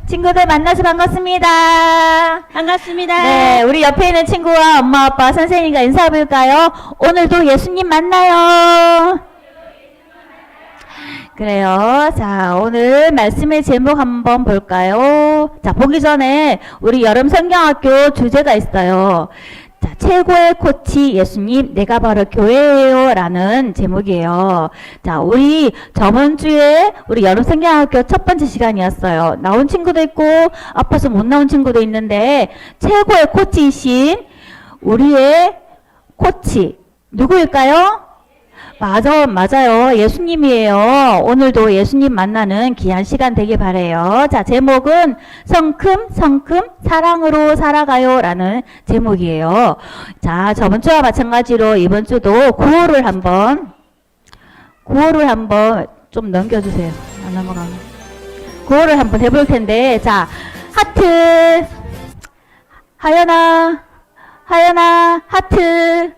친구들 만나서 반갑습니다. 반갑습니다. 네, 우리 옆에 있는 친구와 엄마, 아빠, 선생님과 인사해볼까요? 오늘도 예수님 만나요. 그래요. 자, 오늘 말씀의 제목 한번 볼까요? 자, 보기 전에 우리 여름 성경학교 주제가 있어요. 자, 최고의 코치 예수님, 내가 바로 교회예요 라는 제목이에요. 자, 우리 저번 주에 우리 여름 성경학교 첫 번째 시간이었어요. 나온 친구도 있고 아파서 못 나온 친구도 있는데 최고의 코치이신 우리의 코치 누구일까요? 맞아요. 예수님이에요. 오늘도 예수님 만나는 귀한 시간 되길 바래요. 자, 제목은 성큼 사랑으로 살아가요 라는 제목이에요. 자, 저번 주와 마찬가지로 이번 주도 구호를 한번 좀 넘겨주세요. 안 넘어가면. 구호를 한번 해볼 텐데, 자, 하트, 하연아, 하트.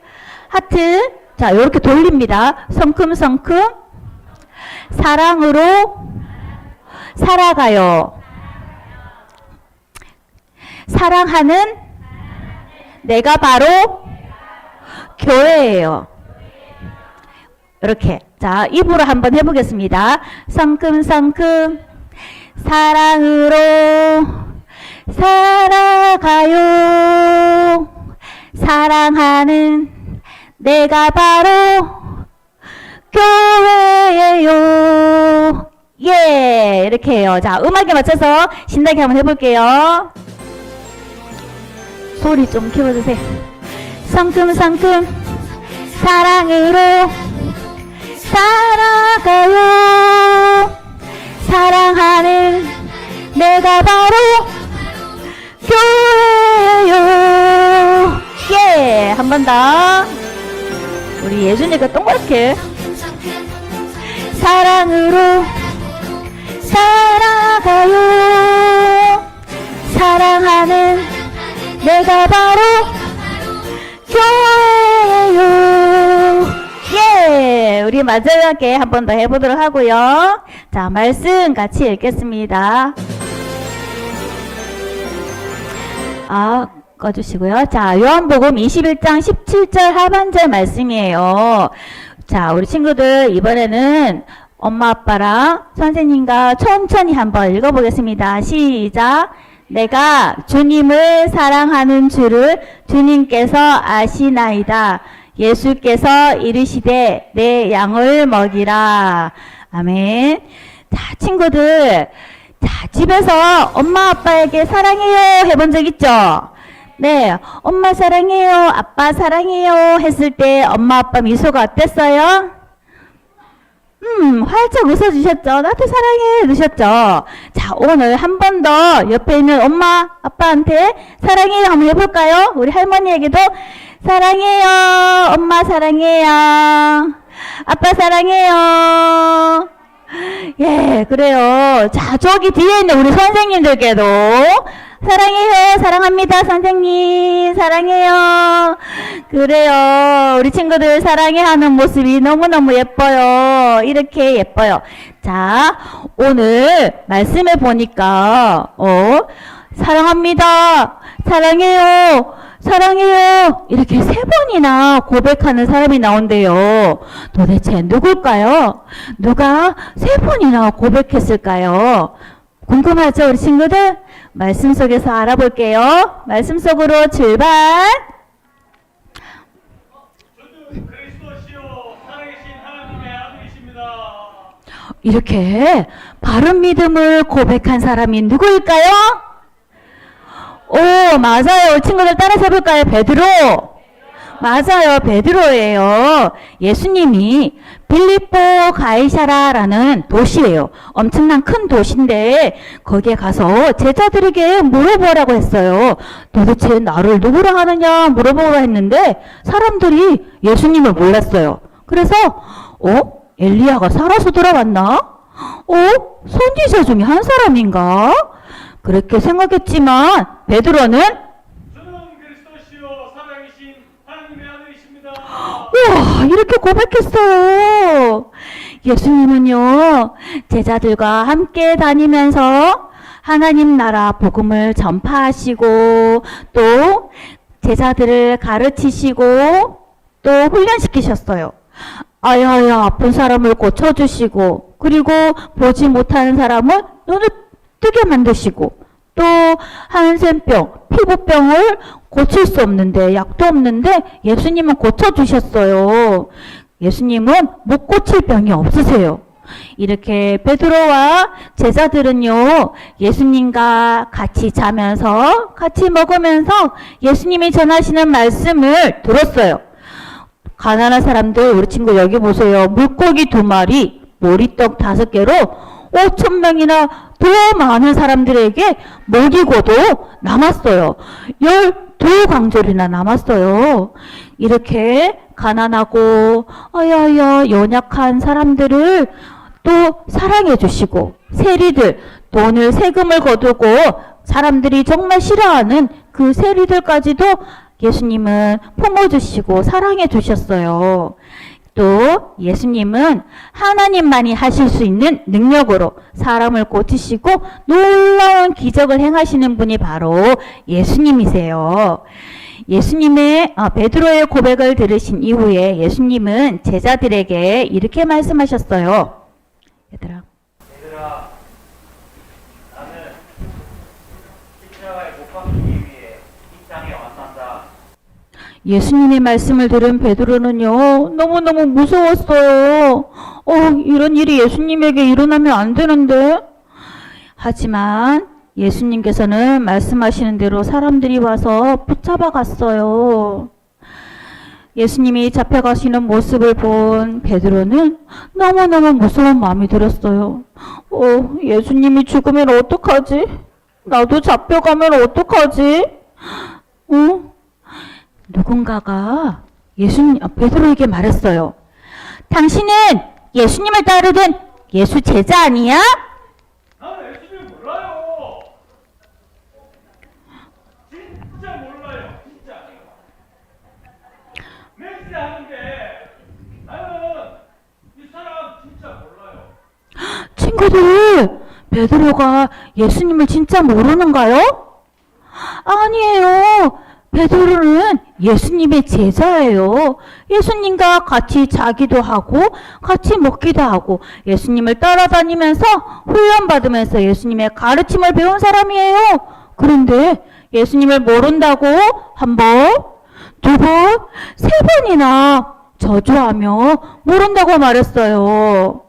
자, 요렇게 돌립니다. 성큼 사랑으로 살아가요. 사랑하는 내가 바로 교회예요. 이렇게. 자, 입으로 한번 해보겠습니다. 성큼 사랑으로 살아가요. 사랑하는 내가 바로 교회예요. 예, 이렇게 해요. 자, 음악에 맞춰서 신나게 한번 해볼게요. 소리 좀 키워주세요. 성큼 사랑으로 살아가요. 사랑하는 내가 바로 교회예요. 예, 한 번 더. 우리 예준이가 동그랗게 사랑으로 살아가요. 사랑하는 내가 바로 교회예요. 예, 우리 마지막에 한 번 더 해보도록 하고요. 자, 말씀 같이 읽겠습니다. 꺼주시고요. 자, 요한복음 21장 17절 하반절 말씀이에요. 자, 우리 친구들 이번에는 엄마 아빠랑 선생님과 천천히 한번 읽어보겠습니다. 시작. 내가 주님을 사랑하는 줄을 주님께서 아시나이다. 예수께서 이르시되 내 양을 먹이라. 아멘. 자, 친구들. 자, 집에서 엄마 아빠에게 사랑해요 해본 적 있죠? 네, 엄마 사랑해요, 아빠 사랑해요 했을 때 엄마 아빠 미소가 어땠어요? 활짝 웃어주셨죠? 나도 사랑해 해주셨죠? 자, 오늘 한 번 더 옆에 있는 엄마 아빠한테 사랑해요 한번 해볼까요? 우리 할머니에게도 사랑해요, 엄마 사랑해요, 아빠 사랑해요. 예, 그래요. 자, 저기 뒤에 있는 우리 선생님들께도 사랑해요, 사랑합니다, 선생님, 사랑해요. 그래요. 우리 친구들 사랑해 하는 모습이 너무너무 예뻐요. 이렇게 예뻐요. 자, 오늘 말씀해 보니까, 사랑합니다, 사랑해요, 사랑해요. 이렇게 3번이나 고백하는 사람이 나온대요. 도대체 누굴까요? 누가 3번이나 고백했을까요? 궁금하죠, 우리 친구들? 말씀 속에서 알아볼게요. 말씀 속으로 출발. 저는 그리스도시요 살아계신 하나님의 아들이십니다. 이렇게 바른 믿음을 고백한 사람이 누구일까요? 오, 맞아요. 친구들 따라서 해볼까요? 베드로. 맞아요. 베드로예요. 예수님이 빌립보 가이사라라는 도시예요. 엄청난 큰 도시인데 거기에 가서 제자들에게 물어보라고 했어요. 도대체 나를 누구라 하느냐 물어보라 했는데 사람들이 예수님을 몰랐어요. 그래서 엘리야가 살아서 돌아왔나? 선지자 중에 한 사람인가? 그렇게 생각했지만 베드로는 저는 그리스도시요 살아계신 하나님의 아들이십니다. 우와, 이렇게 고백했어요. 예수님은요, 제자들과 함께 다니면서 하나님 나라 복음을 전파하시고 또 제자들을 가르치시고 또 훈련시키셨어요. 아야야 아픈 사람을 고쳐주시고 그리고 보지 못하는 사람을 눈을 뜨게 만드시고 또 한센병, 피부병을 고칠 수 없는데 약도 없는데 예수님은 고쳐주셨어요. 예수님은 못 고칠 병이 없으세요. 이렇게 베드로와 제자들은요 예수님과 같이 자면서 같이 먹으면서 예수님이 전하시는 말씀을 들었어요. 가난한 사람들 우리 친구 여기 보세요. 물고기 2마리, 보리떡 5개로 5,000명이나 더 많은 사람들에게 먹이고도 남았어요. 12광절이나 남았어요. 이렇게 가난하고 아야야 연약한 사람들을 또 사랑해 주시고 세리들 돈을 세금을 거두고 사람들이 정말 싫어하는 그 세리들까지도 예수님은 품어주시고 사랑해 주셨어요. 또 예수님은 하나님만이 하실 수 있는 능력으로 사람을 고치시고 놀라운 기적을 행하시는 분이 바로 예수님이세요. 예수님의 베드로의 고백을 들으신 이후에 예수님은 제자들에게 이렇게 말씀하셨어요. 얘들아 나는 십자가에 못 박히기 위해 이 땅에 왔단다. 예수님의 말씀을 들은 베드로는요 너무너무 무서웠어요. 이런 일이 예수님에게 일어나면 안 되는데. 하지만 예수님께서는 말씀하시는 대로 사람들이 와서 붙잡아 갔어요. 예수님이 잡혀가시는 모습을 본 베드로는 너무너무 무서운 마음이 들었어요. 예수님이 죽으면 어떡하지? 나도 잡혀가면 어떡하지? 누군가가 베드로에게 말했어요. 당신은 예수님을 따르던 예수 제자 아니야? 나는 예수님 몰라요. 진짜 몰라요. 진짜. 맹세하는데 나는 이 사람 진짜 몰라요. 친구들, 베드로가 예수님을 진짜 모르는가요? 아니에요. 베드로는 예수님의 제자예요. 예수님과 같이 자기도 하고 같이 먹기도 하고 예수님을 따라다니면서 훈련받으면서 예수님의 가르침을 배운 사람이에요. 그런데 예수님을 모른다고 한 번, 2번, 3번이나 저주하며 모른다고 말했어요.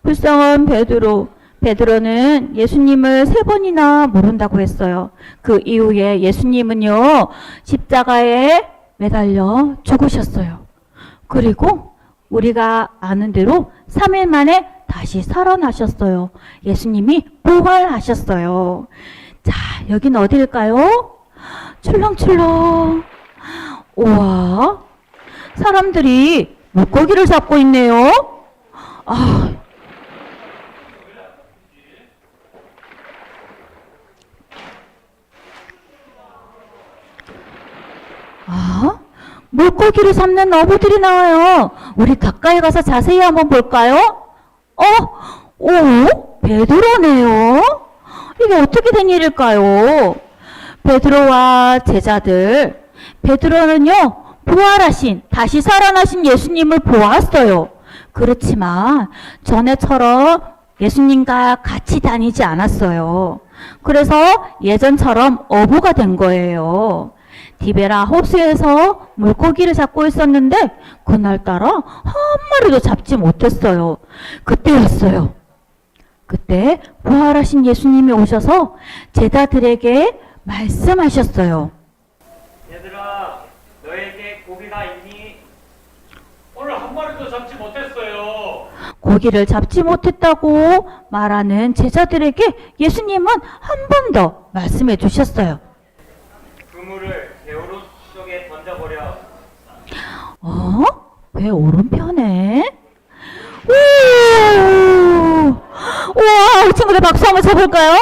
불쌍한 베드로. 베드로는 예수님을 3번이나 모른다고 했어요. 그 이후에 예수님은요, 십자가에 매달려 죽으셨어요. 그리고 우리가 아는 대로 3일 만에 다시 살아나셨어요. 예수님이 부활하셨어요. 자, 여긴 어디일까요? 출렁출렁. 우와, 사람들이 물고기를 잡고 있네요. 물고기를 잡는 어부들이 나와요. 우리 가까이 가서 자세히 한번 볼까요? 베드로네요. 이게 어떻게 된 일일까요? 베드로와 제자들. 베드로는요, 부활하신, 다시 살아나신 예수님을 보았어요. 그렇지만 전에처럼 예수님과 같이 다니지 않았어요. 그래서 예전처럼 어부가 된 거예요. 디베라 호수에서 물고기를 잡고 있었는데 그날따라 한 마리도 잡지 못했어요. 그때였어요. 그때 부활하신 예수님이 오셔서 제자들에게 말씀하셨어요. 얘들아, 너에게 고기가 있니? 오늘 한 마리도 잡지 못했어요. 고기를 잡지 못했다고 말하는 제자들에게 예수님은 한 번 더 말씀해 주셨어요. 그물을 배 오른쪽에 던져버려. 배 오른편에? 우와, 우리 친구들 박수 한번 쳐볼까요?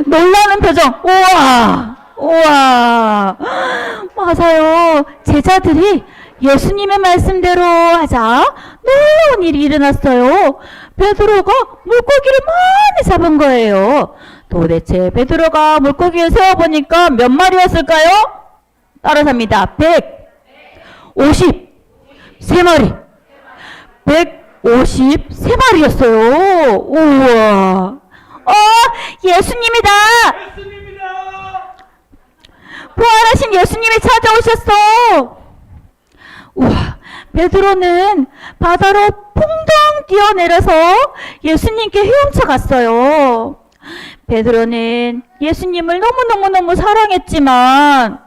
놀라는 표정. 우와. 맞아요. 제자들이 예수님의 말씀대로 하자 놀라운 일이 일어났어요. 베드로가 물고기를 많이 잡은 거예요. 도대체 베드로가 물고기를 세어보니까 몇 마리였을까요? 따라서 합니다. 153마리. 153마리였어요. 우와. 예수님이다. 예수님이다. 부활하신 예수님이 찾아오셨어. 우와. 베드로는 바다로 풍덩 뛰어내려서 예수님께 헤엄쳐 갔어요. 베드로는 예수님을 너무너무너무 사랑했지만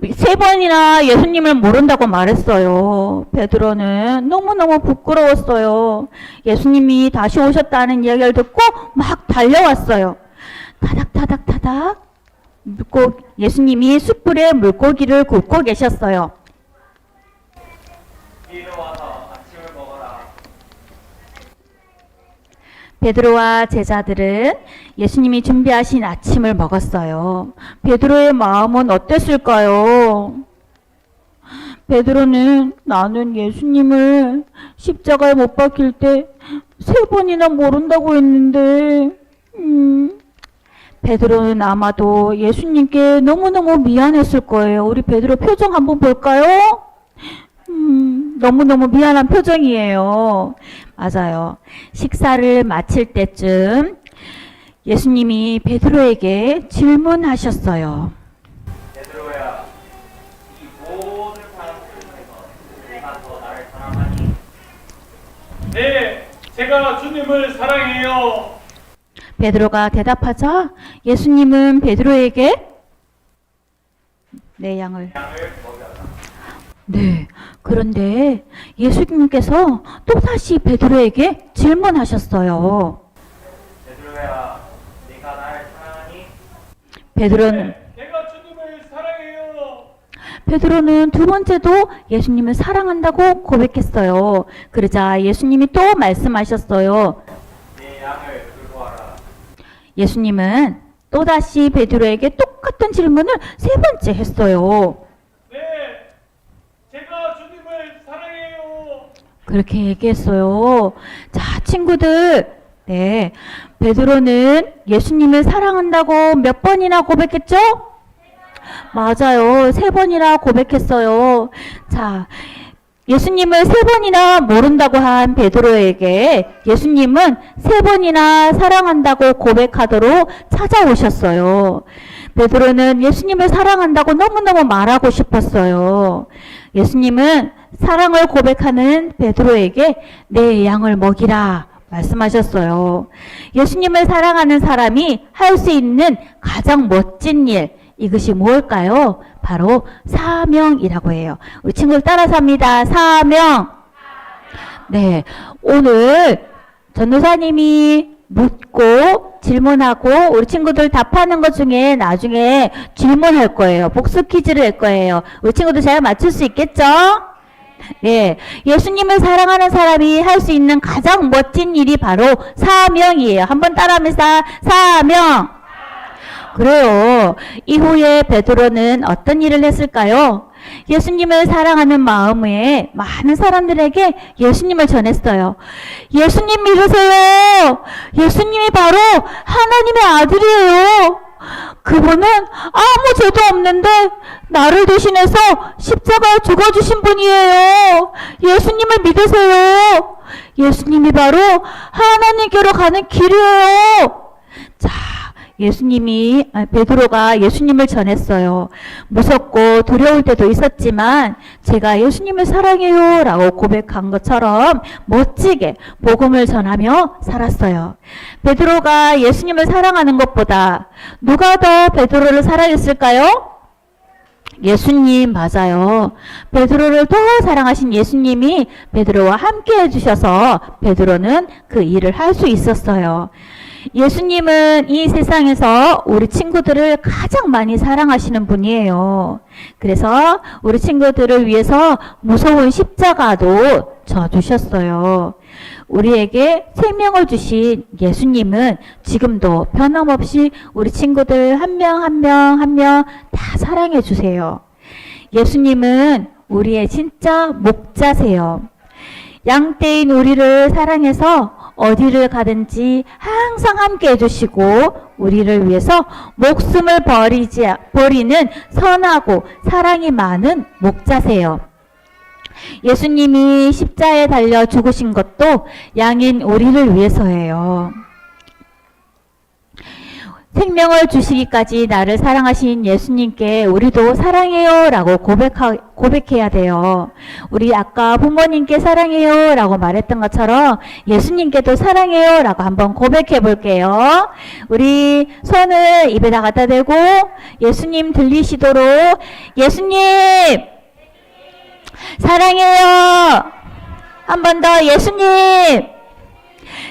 3번이나 예수님을 모른다고 말했어요. 베드로는 너무너무 부끄러웠어요. 예수님이 다시 오셨다는 이야기를 듣고 막 달려왔어요. 타닥타닥타닥 예수님이 숯불에 물고기를 굽고 계셨어요. 이리 와서 아침을 먹어라. 베드로와 제자들은 예수님이 준비하신 아침을 먹었어요. 베드로의 마음은 어땠을까요? 베드로는 나는 예수님을 십자가에 못 박힐 때 3번이나 모른다고 했는데 베드로는 아마도 예수님께 너무너무 미안했을 거예요. 우리 베드로 표정 한번 볼까요? 너무너무 미안한 표정이에요. 맞아요. 식사를 마칠 때쯤 예수님이 베드로에게 질문하셨어요. 베드로야, 이 모든 사람들 중에서 내가 더 나를 사랑하니? 네, 제가 주님을 사랑해요. 베드로가 대답하자 예수님은 베드로에게 내 양을 먹여라. 네. 그런데 예수님께서 또다시 베드로에게 질문하셨어요. 베드로야, 네가 나를 사랑하니? 베드로는 내가 주님을 사랑해요. 베드로는 2번째도 예수님을 사랑한다고 고백했어요. 그러자 예수님이 또 말씀하셨어요. 네 양을 들고 와라. 예수님은 또다시 베드로에게 똑같은 질문을 3번째 했어요. 네, 제가 주님을 사랑해요. 그렇게 얘기했어요. 자, 친구들. 네. 베드로는 예수님을 사랑한다고 몇 번이나 고백했죠? 맞아요. 3번이나 고백했어요. 자, 예수님을 3번이나 모른다고 한 베드로에게 예수님은 3번이나 사랑한다고 고백하도록 찾아오셨어요. 베드로는 예수님을 사랑한다고 너무너무 말하고 싶었어요. 예수님은 사랑을 고백하는 베드로에게 내 양을 먹이라 말씀하셨어요. 예수님을 사랑하는 사람이 할 수 있는 가장 멋진 일, 이것이 무엇일까요? 바로 사명이라고 해요. 우리 친구들 따라서 합니다. 사명. 네, 오늘 전도사님이 묻고 질문하고 우리 친구들 답하는 것 중에 나중에 질문할 거예요. 복습 퀴즈를 할 거예요. 우리 친구들 잘 맞출 수 있겠죠? 네, 예수님을 사랑하는 사람이 할 수 있는 가장 멋진 일이 바로 사명이에요. 한번 따라하면서 사명. 그래요. 이후에 베드로는 어떤 일을 했을까요? 예수님을 사랑하는 마음에 많은 사람들에게 예수님을 전했어요. 예수님 믿으세요. 예수님이 바로 하나님의 아들이에요. 그분은 아무 죄도 없는데 나를 대신해서 십자가에 죽어주신 분이에요. 예수님을 믿으세요. 예수님이 바로 하나님께로 가는 길이에요. 자, 베드로가 예수님을 전했어요. 무섭고 두려울 때도 있었지만 제가 예수님을 사랑해요 라고 고백한 것처럼 멋지게 복음을 전하며 살았어요. 베드로가 예수님을 사랑하는 것보다 누가 더 베드로를 사랑했을까요? 예수님, 맞아요. 베드로를 더 사랑하신 예수님이 베드로와 함께 해주셔서 베드로는 그 일을 할 수 있었어요. 예수님은 이 세상에서 우리 친구들을 가장 많이 사랑하시는 분이에요. 그래서 우리 친구들을 위해서 무서운 십자가도 져주셨어요. 우리에게 생명을 주신 예수님은 지금도 변함없이 우리 친구들 한 명 한 명 한 명 다 사랑해 주세요. 예수님은 우리의 진짜 목자세요. 양떼인 우리를 사랑해서 어디를 가든지 항상 함께 해주시고 우리를 위해서 목숨을 버리는 선하고 사랑이 많은 목자세요. 예수님이 십자에 달려 죽으신 것도 양인 우리를 위해서예요. 생명을 주시기까지 나를 사랑하신 예수님께 우리도 사랑해요 라고 고백해야 돼요. 우리 아까 부모님께 사랑해요 라고 말했던 것처럼 예수님께도 사랑해요 라고 한번 고백해 볼게요. 우리 손을 입에다 갖다 대고 예수님 들리시도록 예수님 사랑해요. 한 번 더 예수님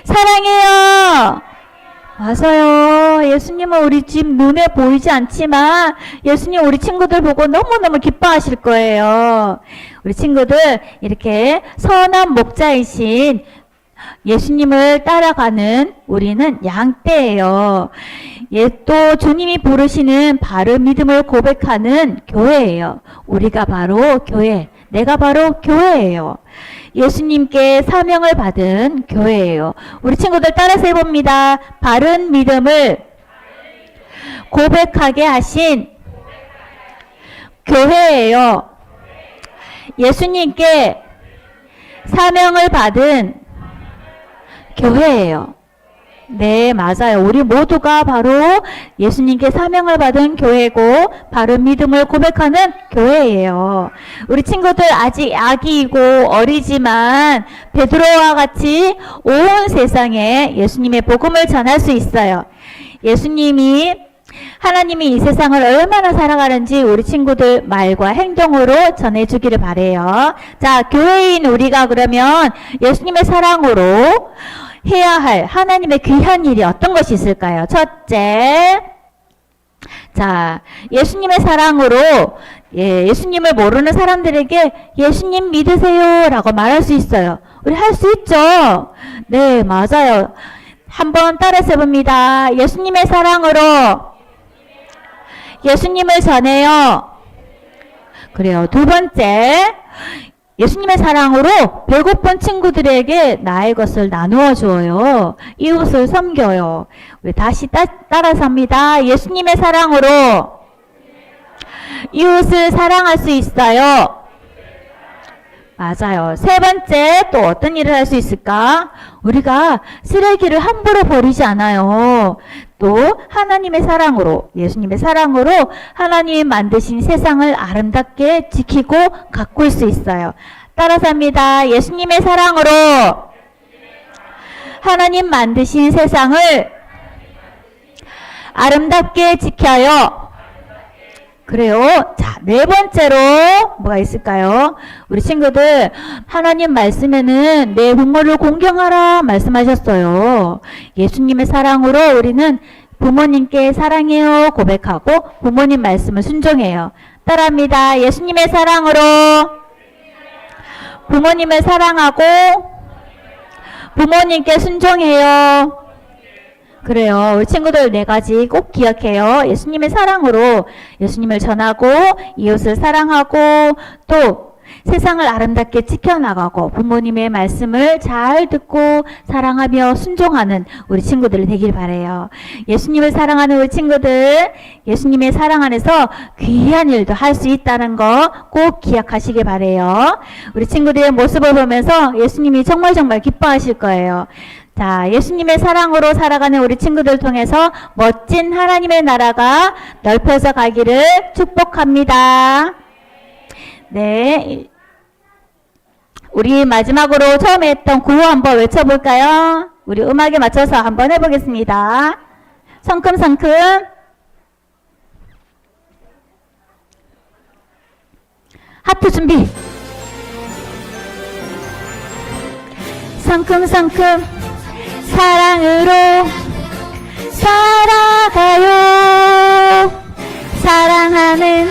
사랑해요. 맞아요. 예수님은 우리 집 눈에 보이지 않지만 예수님 우리 친구들 보고 너무너무 기뻐하실 거예요. 우리 친구들 이렇게 선한 목자이신 예수님을 따라가는 우리는 양떼예요. 또 주님이 부르시는 바른 믿음을 고백하는 교회예요. 우리가 바로 교회, 내가 바로 교회예요. 예수님께 사명을 받은 교회예요. 우리 친구들 따라서 해봅니다. 바른 믿음을 고백하게 하신 교회예요. 예수님께 사명을 받은 교회예요. 네, 맞아요. 우리 모두가 바로 예수님께 사명을 받은 교회고 바른 믿음을 고백하는 교회예요. 우리 친구들 아직 아기이고 어리지만 베드로와 같이 온 세상에 예수님의 복음을 전할 수 있어요. 하나님이 이 세상을 얼마나 살아가는지 우리 친구들 말과 행동으로 전해주기를 바래요. 자, 교회인 우리가 그러면 예수님의 사랑으로 해야 할 하나님의 귀한 일이 어떤 것이 있을까요? 첫째, 자, 예수님의 사랑으로 예수님을 모르는 사람들에게 예수님 믿으세요 라고 말할 수 있어요. 우리 할 수 있죠? 네, 맞아요. 한번 따라서 해봅니다. 예수님의 사랑으로 예수님을 전해요. 그래요. 두 번째, 예수님의 사랑으로 배고픈 친구들에게 나의 것을 나누어 주어요. 이웃을 섬겨요. 우리 다시 따라서 합니다. 예수님의 사랑으로 이웃을 사랑할 수 있어요. 맞아요. 세 번째, 또 어떤 일을 할 수 있을까? 우리가 쓰레기를 함부로 버리지 않아요. 또 하나님의 사랑으로, 예수님의 사랑으로 하나님 만드신 세상을 아름답게 지키고 가꿀 수 있어요. 따라서 합니다. 예수님의 사랑으로 하나님 만드신 세상을 아름답게 지켜요. 그래요. 자, 네 번째로 뭐가 있을까요? 우리 친구들 하나님 말씀에는 내 부모를 공경하라 말씀하셨어요. 예수님의 사랑으로 우리는 부모님께 사랑해요 고백하고 부모님 말씀을 순종해요. 따라합니다. 예수님의 사랑으로 부모님을 사랑하고 부모님께 순종해요. 그래요. 우리 친구들 네 가지 꼭 기억해요. 예수님의 사랑으로 예수님을 전하고 이웃을 사랑하고 또 세상을 아름답게 지켜나가고 부모님의 말씀을 잘 듣고 사랑하며 순종하는 우리 친구들이 되길 바라요. 예수님을 사랑하는 우리 친구들, 예수님의 사랑 안에서 귀한 일도 할 수 있다는 거 꼭 기억하시길 바라요. 우리 친구들의 모습을 보면서 예수님이 정말 기뻐하실 거예요. 자, 예수님의 사랑으로 살아가는 우리 친구들 통해서 멋진 하나님의 나라가 넓혀져 가기를 축복합니다. 네. 우리 마지막으로 처음에 했던 구호 한번 외쳐볼까요? 우리 음악에 맞춰서 한번 해보겠습니다. 성큼성큼. 하트 준비. 성큼성큼. 사랑으로 살아가요. 사랑하는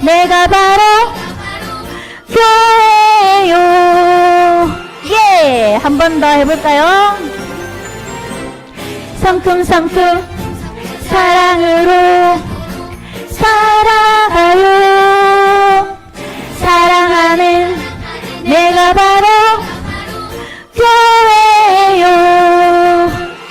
내가 바로 교회요. 예! 한 번 더 해볼까요? 성큼성큼 사랑으로 살아가요. 사랑 바로 교회요.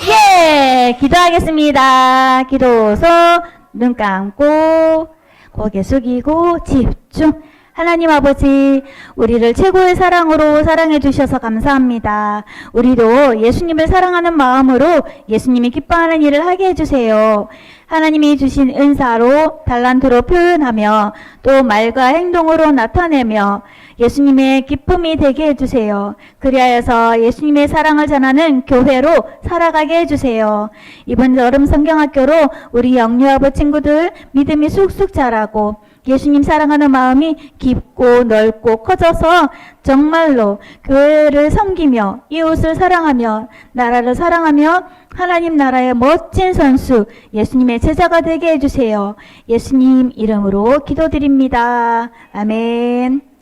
예, 기도하겠습니다. 기도서 눈 감고 고개 숙이고 집중. 하나님 아버지, 우리를 최고의 사랑으로 사랑해 주셔서 감사합니다. 우리도 예수님을 사랑하는 마음으로 예수님이 기뻐하는 일을 하게 해주세요. 하나님이 주신 은사로 달란트로 표현하며 또 말과 행동으로 나타내며 예수님의 기쁨이 되게 해주세요. 그리하여서 예수님의 사랑을 전하는 교회로 살아가게 해주세요. 이번 여름 성경학교로 우리 영유아부 친구들 믿음이 쑥쑥 자라고 예수님 사랑하는 마음이 깊고 넓고 커져서 정말로 교회를 섬기며 이웃을 사랑하며 나라를 사랑하며 하나님 나라의 멋진 선수 예수님의 제자가 되게 해주세요. 예수님 이름으로 기도드립니다. 아멘.